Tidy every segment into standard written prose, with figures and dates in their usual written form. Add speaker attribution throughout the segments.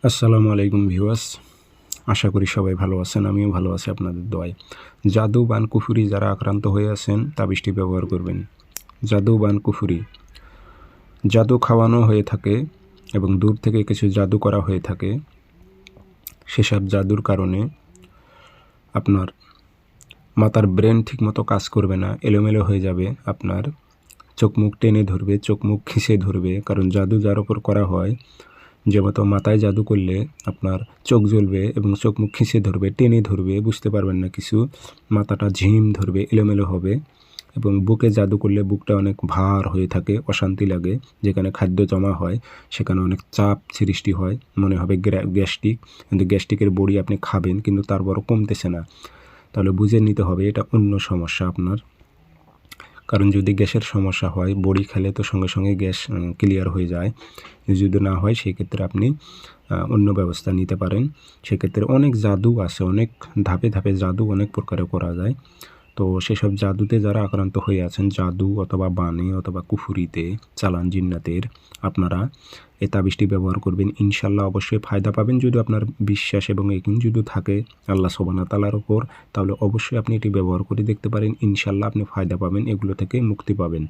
Speaker 1: আসসালামু আলাইকুম ভিউয়ার্স, আশা করি সবাই ভালো আছেন। আমিও ভালো আছি আপনাদের দোয়ায়। জাদু বান কুফুরি যারা আক্রান্ত হয়ে আছেন তাবিজটি ব্যবহার করবেন। জাদু বান কুফুরি, জাদু খাওয়ানো হয়ে থাকে এবং দূর থেকে কিছু জাদু করা হয়ে থাকে। সেসব জাদুর কারণে আপনার মাথার ব্রেন ঠিকমতো কাজ করবে না, এলোমেলো হয়ে যাবে। আপনার চোখ মুখ টেনে ধরবে, চোখ মুখ খিঁচে ধরবে। কারণ জাদু যার ওপর করা হয়, যেমতো মাথায় জাদু করলে আপনার চোখ জ্বলবে এবং চোখ মুখ খিঁচে ধরবে, টেনে ধরবে, বুঝতে পারবেন না কিছু। মাথাটা ঝিম ধরবে, এলোমেলো হবে এবং বুকে জাদু করলে বুকটা অনেক ভার হয়ে থাকে, অশান্তি লাগে। যেখানে খাদ্য জমা হয় সেখানে অনেক চাপ সৃষ্টি হয়, মনে হবে গ্যাস্ট্রিক। কিন্তু গ্যাস্ট্রিকের বড়ি আপনি খাবেন কিন্তু তারপরও কমতেছে না। তাহলে বুঝে নিতে হবে এটা অন্য সমস্যা আপনার। কারণ যদি গ্যাসের সমস্যা হয়, বড়ি খেলে তো সঙ্গে সঙ্গে গ্যাস ক্লিয়ার হয়ে যায়। যদি না হয় সেক্ষেত্রে আপনি অন্য ব্যবস্থা নিতে পারেন। সেক্ষেত্রে অনেক জাদু আছে, অনেক ধাপে ধাপে জাদু অনেক প্রকারে করা যায়। তো সেসব জাদুতে যারা আক্রান্ত হয়ে আছেন, জাদু অথবা বানে অথবা কুফুরিতে, চালান জিন্নাতের, আপনারা এই তাবিজটি ব্যবহার করবেন। ইনশাল্লাহ অবশ্যই ফায়দা পাবেন। যদি আপনার বিশ্বাস এবং ইয়াকিন যদি থাকে আল্লাহ সুবহানাহু ওয়া তাআলার ওপর, তাহলে অবশ্যই আপনি এটি ব্যবহার করে দেখতে পারেন। ইনশাল্লাহ আপনি ফায়দা পাবেন, এগুলো থেকে মুক্তি পাবেন।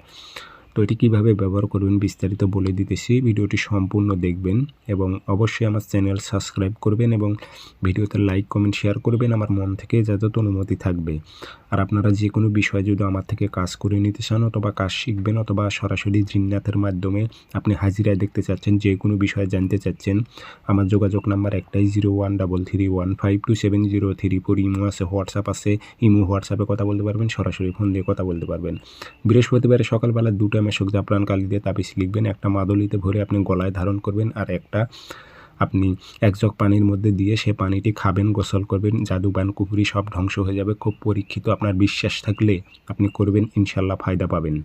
Speaker 1: তো এটি কীভাবে ব্যবহার করবেন বিস্তারিত বলে দিতেছি, ভিডিওটি সম্পূর্ণ দেখবেন এবং অবশ্যই আমার চ্যানেল সাবস্ক্রাইব করবেন এবং ভিডিওতে লাইক কমেন্ট শেয়ার করবেন আমার মন থেকে যতটা অনুমতি থাকবে। আর আপনারা যে কোনো বিষয় যদি আমার থেকে কাজ করে নিতে চান অথবা কাজ শিখবেন অথবা সরাসরি জিন্নাতের মাধ্যমে আপনি হাজিরায় দেখতে চাচ্ছেন, যে কোনো বিষয়ে জানতে চাচ্ছেন, আমার যোগাযোগ নাম্বার একটাই 0133152703। ইমো আছে, হোয়াটসঅ্যাপ আছে। ইমো হোয়াটসঅ্যাপে কথা বলতে পারবেন, সরাসরি ফোন দিয়ে কথা বলতে পারবেন। বৃহস্পতিবারে সকালবেলা 2টা মেশক জাফরান কালি দিয়ে তাবিজ লিখবেন। একটা মাদুলিতে ভরে আপনি গলায় ধারণ করবেন আর একটা আপনি এক জগ পানির মধ্যে দিয়ে সে পানিটি খাবেন, গোসল করবেন। জাদু বান কুফুরি সব ধ্বংস হয়ে যাবে। খুব পরীক্ষিত, আপনার বিশ্বাস থাকলে আপনি করবেন, ইনশাল্লাহ ফায়দা পাবেন।